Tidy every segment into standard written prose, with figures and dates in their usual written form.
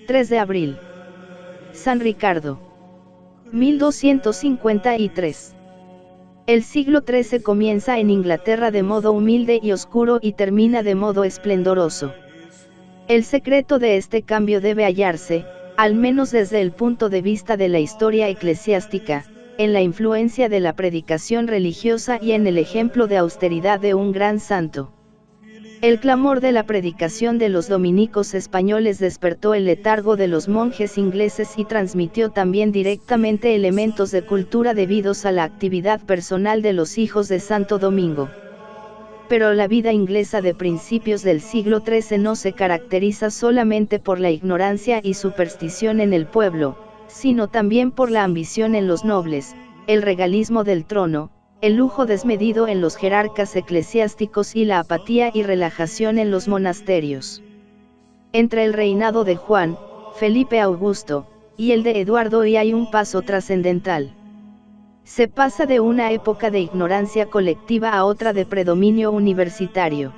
3 de abril. San Ricardo. 1253. El siglo XIII comienza en Inglaterra de modo humilde y oscuro y termina de modo esplendoroso. El secreto de este cambio debe hallarse, al menos desde el punto de vista de la historia eclesiástica, en la influencia de la predicación religiosa y en el ejemplo de austeridad de un gran santo. El clamor de la predicación de los dominicos españoles despertó el letargo de los monjes ingleses y transmitió también directamente elementos de cultura debidos a la actividad personal de los hijos de Santo Domingo. Pero la vida inglesa de principios del siglo XIII no se caracteriza solamente por la ignorancia y superstición en el pueblo, sino también por la ambición en los nobles, el regalismo del trono, el lujo desmedido en los jerarcas eclesiásticos y la apatía y relajación en los monasterios. Entre el reinado de Juan, Felipe Augusto, y el de Eduardo I hay un paso trascendental. Se pasa de una época de ignorancia colectiva a otra de predominio universitario.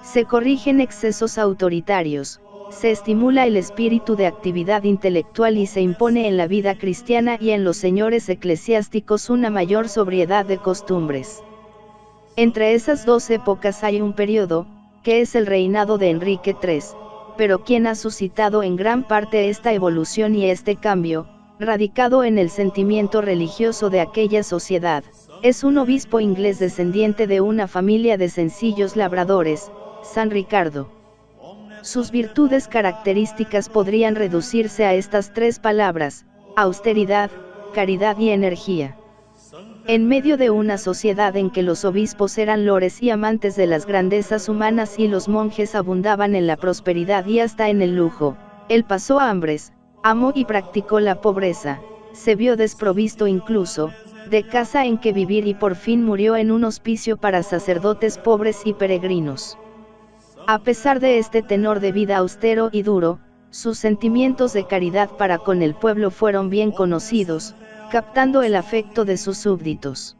Se corrigen excesos autoritarios, se estimula el espíritu de actividad intelectual y se impone en la vida cristiana y en los señores eclesiásticos una mayor sobriedad de costumbres. Entre esas dos épocas hay un periodo, que es el reinado de Enrique III, pero quien ha suscitado en gran parte esta evolución y este cambio, radicado en el sentimiento religioso de aquella sociedad, es un obispo inglés descendiente de una familia de sencillos labradores, San Ricardo. Sus virtudes características podrían reducirse a estas tres palabras: austeridad, caridad y energía. En medio de una sociedad en que los obispos eran lores y amantes de las grandezas humanas y los monjes abundaban en la prosperidad y hasta en el lujo, él pasó hambres, amó y practicó la pobreza, se vio desprovisto incluso de casa en que vivir y por fin murió en un hospicio para sacerdotes pobres y peregrinos. A pesar de este tenor de vida austero y duro, sus sentimientos de caridad para con el pueblo fueron bien conocidos, captando el afecto de sus súbditos.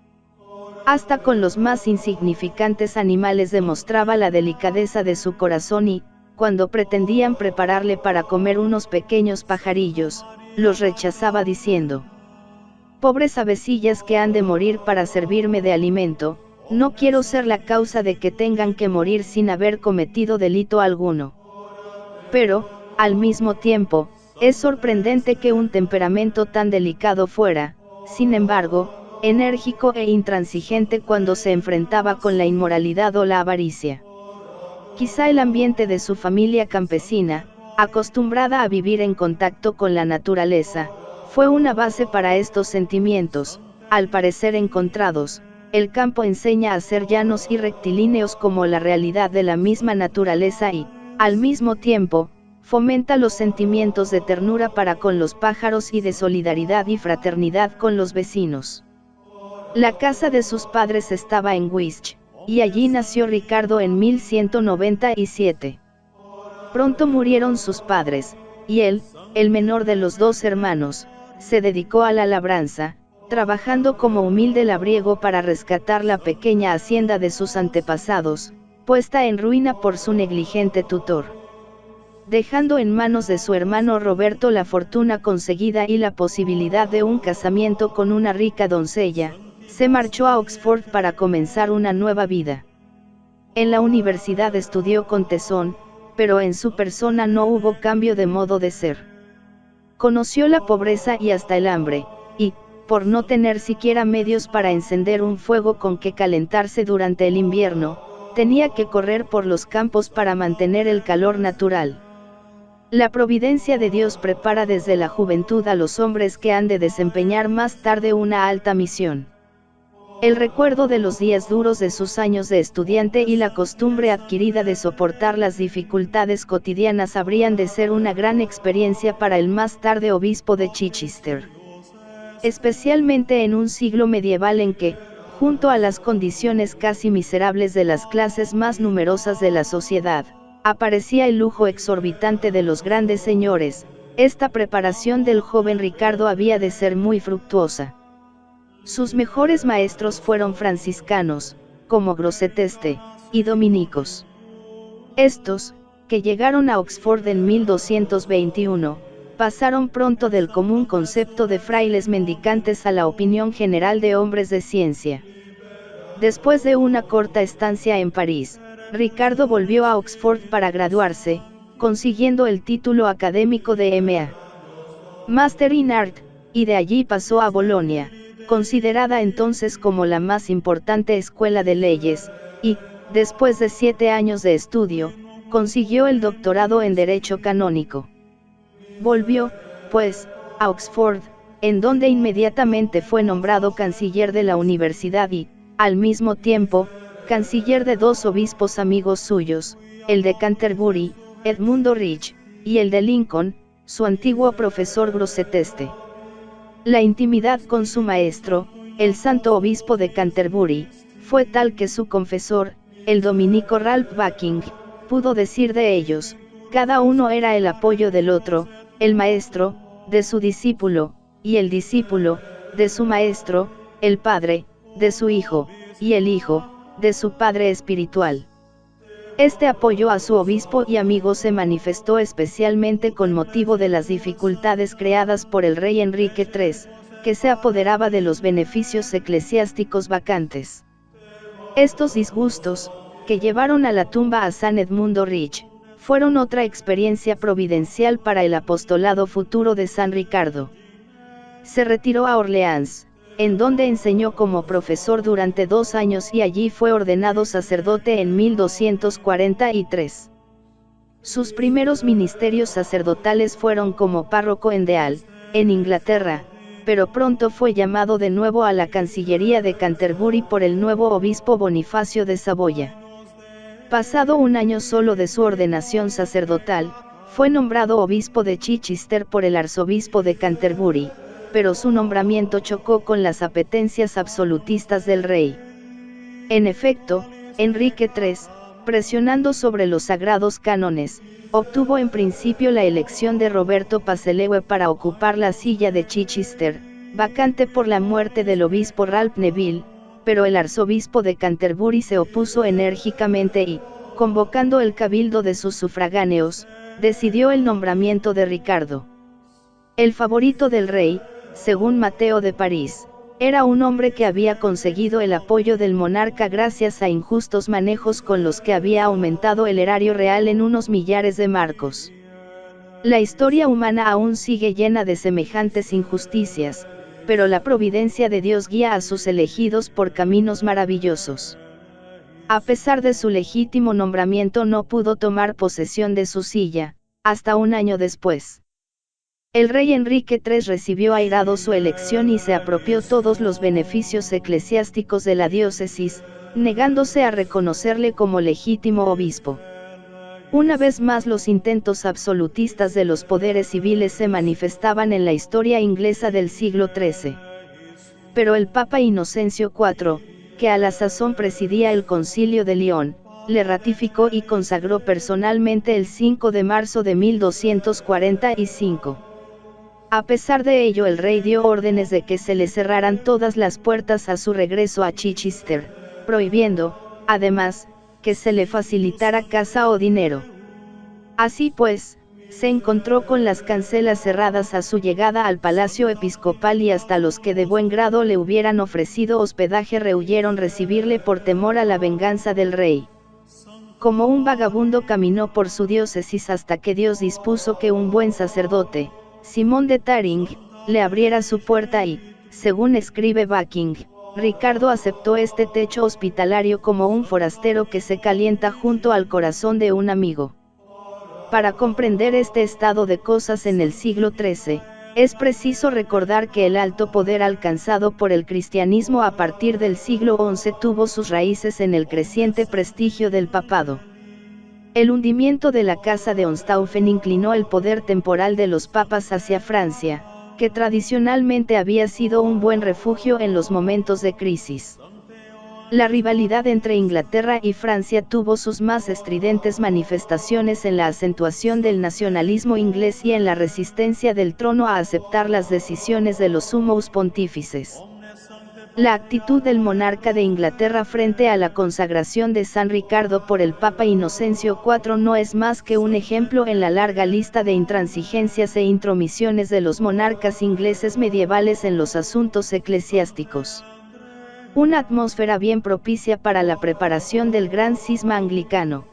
Hasta con los más insignificantes animales demostraba la delicadeza de su corazón y, cuando pretendían prepararle para comer unos pequeños pajarillos, los rechazaba diciendo: «Pobres avecillas que han de morir para servirme de alimento, no quiero ser la causa de que tengan que morir sin haber cometido delito alguno». Pero, al mismo tiempo, es sorprendente que un temperamento tan delicado fuera, sin embargo, enérgico e intransigente cuando se enfrentaba con la inmoralidad o la avaricia. Quizá el ambiente de su familia campesina, acostumbrada a vivir en contacto con la naturaleza, fue una base para estos sentimientos, al parecer encontrados. El campo enseña a ser llanos y rectilíneos como la realidad de la misma naturaleza y, al mismo tiempo, fomenta los sentimientos de ternura para con los pájaros y de solidaridad y fraternidad con los vecinos. La casa de sus padres estaba en Wischt, y allí nació Ricardo en 1197. Pronto murieron sus padres, y él, el menor de los dos hermanos, se dedicó a la labranza, trabajando como humilde labriego para rescatar la pequeña hacienda de sus antepasados, puesta en ruina por su negligente tutor. Dejando en manos de su hermano Roberto la fortuna conseguida y la posibilidad de un casamiento con una rica doncella, se marchó a Oxford para comenzar una nueva vida. En la universidad estudió con tesón, pero en su persona no hubo cambio de modo de ser. Conoció la pobreza y hasta el hambre, y, por no tener siquiera medios para encender un fuego con que calentarse durante el invierno, tenía que correr por los campos para mantener el calor natural. La providencia de Dios prepara desde la juventud a los hombres que han de desempeñar más tarde una alta misión. El recuerdo de los días duros de sus años de estudiante y la costumbre adquirida de soportar las dificultades cotidianas habrían de ser una gran experiencia para el más tarde obispo de Chichester. Especialmente en un siglo medieval en que, junto a las condiciones casi miserables de las clases más numerosas de la sociedad, aparecía el lujo exorbitante de los grandes señores, esta preparación del joven Ricardo había de ser muy fructuosa. Sus mejores maestros fueron franciscanos, como Grosseteste, y dominicos. Estos, que llegaron a Oxford en 1221, pasaron pronto del común concepto de frailes mendicantes a la opinión general de hombres de ciencia. Después de una corta estancia en París, Ricardo volvió a Oxford para graduarse, consiguiendo el título académico de M.A. Master in Art, y de allí pasó a Bolonia, considerada entonces como la más importante escuela de leyes, y, después de 7 años de estudio, consiguió el doctorado en Derecho Canónico. Volvió, pues, a Oxford, en donde inmediatamente fue nombrado canciller de la universidad y, al mismo tiempo, canciller de 2 obispos amigos suyos, el de Canterbury, Edmundo Rich, y el de Lincoln, su antiguo profesor Grosseteste. La intimidad con su maestro, el santo obispo de Canterbury, fue tal que su confesor, el dominico Ralph Backing, pudo decir de ellos: cada uno era el apoyo del otro, el maestro, de su discípulo, y el discípulo, de su maestro, el padre, de su hijo, y el hijo, de su padre espiritual. Este apoyo a su obispo y amigo se manifestó especialmente con motivo de las dificultades creadas por el rey Enrique III, que se apoderaba de los beneficios eclesiásticos vacantes. Estos disgustos, que llevaron a la tumba a San Edmundo Rich, fueron otra experiencia providencial para el apostolado futuro de San Ricardo. Se retiró a Orleans, en donde enseñó como profesor durante 2 años y allí fue ordenado sacerdote en 1243. Sus primeros ministerios sacerdotales fueron como párroco en Deal, en Inglaterra, pero pronto fue llamado de nuevo a la Cancillería de Canterbury por el nuevo obispo Bonifacio de Saboya. Pasado 1 año solo de su ordenación sacerdotal, fue nombrado obispo de Chichester por el arzobispo de Canterbury, pero su nombramiento chocó con las apetencias absolutistas del rey. En efecto, Enrique III, presionando sobre los sagrados cánones, obtuvo en principio la elección de Roberto Pacelewe para ocupar la silla de Chichester, vacante por la muerte del obispo Ralph Neville, pero el arzobispo de Canterbury se opuso enérgicamente y, convocando el cabildo de sus sufragáneos, decidió el nombramiento de Ricardo. El favorito del rey, según Mateo de París, era un hombre que había conseguido el apoyo del monarca gracias a injustos manejos con los que había aumentado el erario real en unos millares de marcos. La historia humana aún sigue llena de semejantes injusticias, pero la providencia de Dios guía a sus elegidos por caminos maravillosos. A pesar de su legítimo nombramiento no pudo tomar posesión de su silla, hasta 1 año después. El rey Enrique III recibió airado su elección y se apropió todos los beneficios eclesiásticos de la diócesis, negándose a reconocerle como legítimo obispo. Una vez más los intentos absolutistas de los poderes civiles se manifestaban en la historia inglesa del siglo XIII. Pero el Papa Inocencio IV, que a la sazón presidía el Concilio de León, le ratificó y consagró personalmente el 5 de marzo de 1245. A pesar de ello el rey dio órdenes de que se le cerraran todas las puertas a su regreso a Chichester, prohibiendo, además, que se le facilitara casa o dinero. Así pues, se encontró con las cancelas cerradas a su llegada al palacio episcopal y hasta los que de buen grado le hubieran ofrecido hospedaje rehuyeron recibirle por temor a la venganza del rey. Como un vagabundo caminó por su diócesis hasta que Dios dispuso que un buen sacerdote, Simón de Taring, le abriera su puerta y, según escribe Backing, Ricardo aceptó este techo hospitalario como un forastero que se calienta junto al corazón de un amigo. Para comprender este estado de cosas en el siglo XIII, es preciso recordar que el alto poder alcanzado por el cristianismo a partir del siglo XI tuvo sus raíces en el creciente prestigio del papado. El hundimiento de la Casa de Hohenstaufen inclinó el poder temporal de los papas hacia Francia, que tradicionalmente había sido un buen refugio en los momentos de crisis. La rivalidad entre Inglaterra y Francia tuvo sus más estridentes manifestaciones en la acentuación del nacionalismo inglés y en la resistencia del trono a aceptar las decisiones de los sumos pontífices. La actitud del monarca de Inglaterra frente a la consagración de San Ricardo por el Papa Inocencio IV no es más que un ejemplo en la larga lista de intransigencias e intromisiones de los monarcas ingleses medievales en los asuntos eclesiásticos. Una atmósfera bien propicia para la preparación del gran cisma anglicano.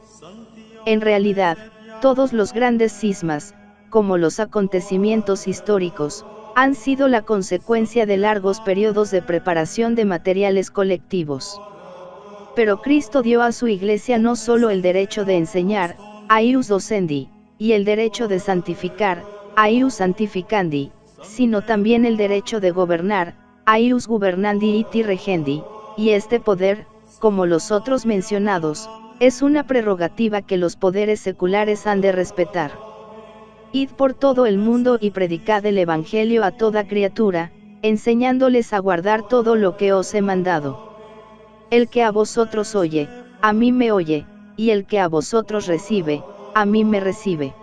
En realidad, todos los grandes cismas, como los acontecimientos históricos, han sido la consecuencia de largos periodos de preparación de materiales colectivos. Pero Cristo dio a su Iglesia no solo el derecho de enseñar, aius docendi, y el derecho de santificar, aius santificandi, sino también el derecho de gobernar, aius governandi iti regendi, y este poder, como los otros mencionados, es una prerrogativa que los poderes seculares han de respetar. Id por todo el mundo y predicad el Evangelio a toda criatura, enseñándoles a guardar todo lo que os he mandado. El que a vosotros oye, a mí me oye, y el que a vosotros recibe, a mí me recibe.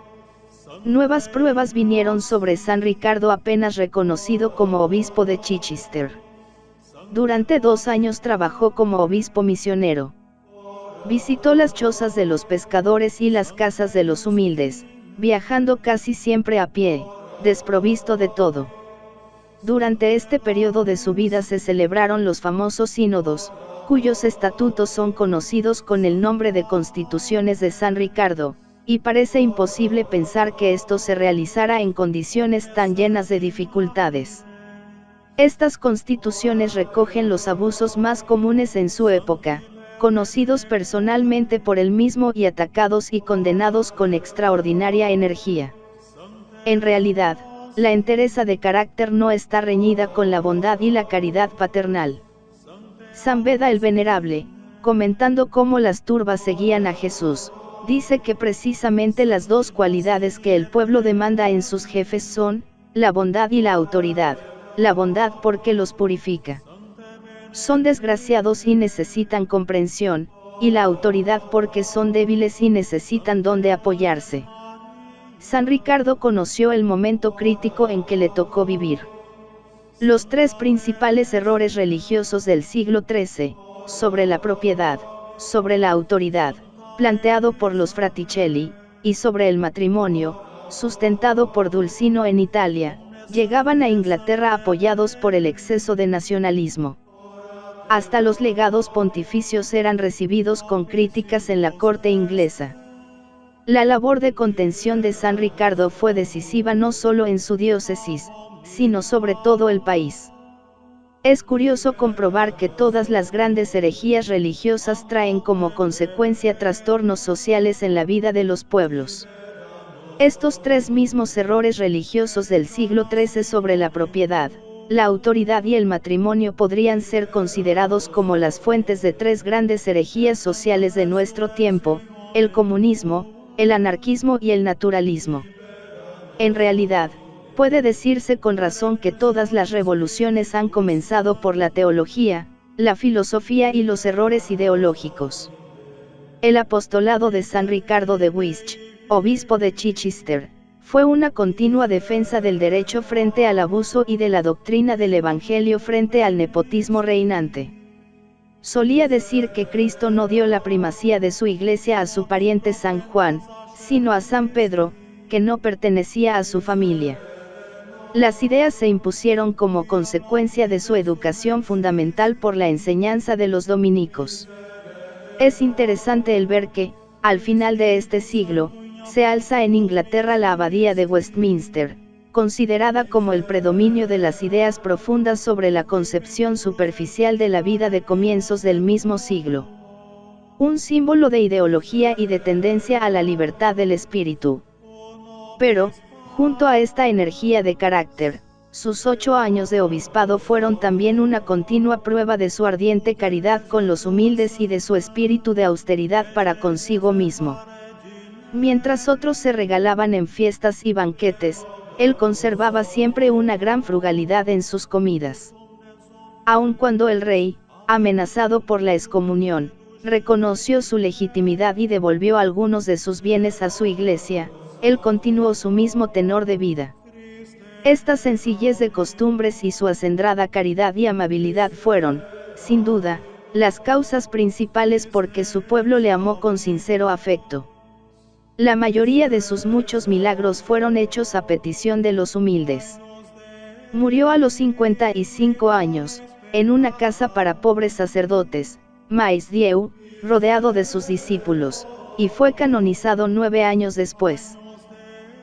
Nuevas pruebas vinieron sobre San Ricardo apenas reconocido como obispo de Chichester. Durante 2 años trabajó como obispo misionero. Visitó las chozas de los pescadores y las casas de los humildes, viajando casi siempre a pie, desprovisto de todo. Durante este periodo de su vida se celebraron los famosos sínodos, cuyos estatutos son conocidos con el nombre de Constituciones de San Ricardo, y parece imposible pensar que esto se realizara en condiciones tan llenas de dificultades. Estas constituciones recogen los abusos más comunes en su época, conocidos personalmente por él mismo y atacados y condenados con extraordinaria energía. En realidad, la entereza de carácter no está reñida con la bondad y la caridad paternal. San Beda el Venerable, comentando cómo las turbas seguían a Jesús, dice que precisamente las dos cualidades que el pueblo demanda en sus jefes son, la bondad y la autoridad, la bondad porque los purifica. Son desgraciados y necesitan comprensión, y la autoridad porque son débiles y necesitan donde apoyarse. San Ricardo conoció el momento crítico en que le tocó vivir. Los 3 principales errores religiosos del siglo XIII, sobre la propiedad, sobre la autoridad, planteado por los Fraticelli, y sobre el matrimonio, sustentado por Dulcino en Italia, llegaban a Inglaterra apoyados por el exceso de nacionalismo. Hasta los legados pontificios eran recibidos con críticas en la corte inglesa. La labor de contención de San Ricardo fue decisiva no solo en su diócesis, sino sobre todo el país. Es curioso comprobar que todas las grandes herejías religiosas traen como consecuencia trastornos sociales en la vida de los pueblos. Estos 3 mismos errores religiosos del siglo XIII sobre la propiedad, la autoridad y el matrimonio podrían ser considerados como las fuentes de 3 grandes herejías sociales de nuestro tiempo, el comunismo, el anarquismo y el naturalismo. En realidad, puede decirse con razón que todas las revoluciones han comenzado por la teología, la filosofía y los errores ideológicos. El apostolado de San Ricardo de Wisch, obispo de Chichester, fue una continua defensa del derecho frente al abuso y de la doctrina del Evangelio frente al nepotismo reinante. Solía decir que Cristo no dio la primacía de su iglesia a su pariente San Juan, sino a San Pedro, que no pertenecía a su familia. Las ideas se impusieron como consecuencia de su educación fundamental por la enseñanza de los dominicos. Es interesante el ver que, al final de este siglo, se alza en Inglaterra la abadía de Westminster, considerada como el predominio de las ideas profundas sobre la concepción superficial de la vida de comienzos del mismo siglo. Un símbolo de ideología y de tendencia a la libertad del espíritu. Pero, junto a esta energía de carácter, sus 8 años de obispado fueron también una continua prueba de su ardiente caridad con los humildes y de su espíritu de austeridad para consigo mismo. Mientras otros se regalaban en fiestas y banquetes, él conservaba siempre una gran frugalidad en sus comidas. Aun cuando el rey, amenazado por la excomunión, reconoció su legitimidad y devolvió algunos de sus bienes a su iglesia, él continuó su mismo tenor de vida. Esta sencillez de costumbres y su acendrada caridad y amabilidad fueron, sin duda, las causas principales por que su pueblo le amó con sincero afecto. La mayoría de sus muchos milagros fueron hechos a petición de los humildes. Murió a los 55 años, en una casa para pobres sacerdotes, Mais-Dieu, rodeado de sus discípulos, y fue canonizado 9 años después.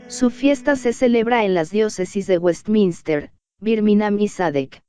Su fiesta se celebra en las diócesis de Westminster, Birmingham y Sadek.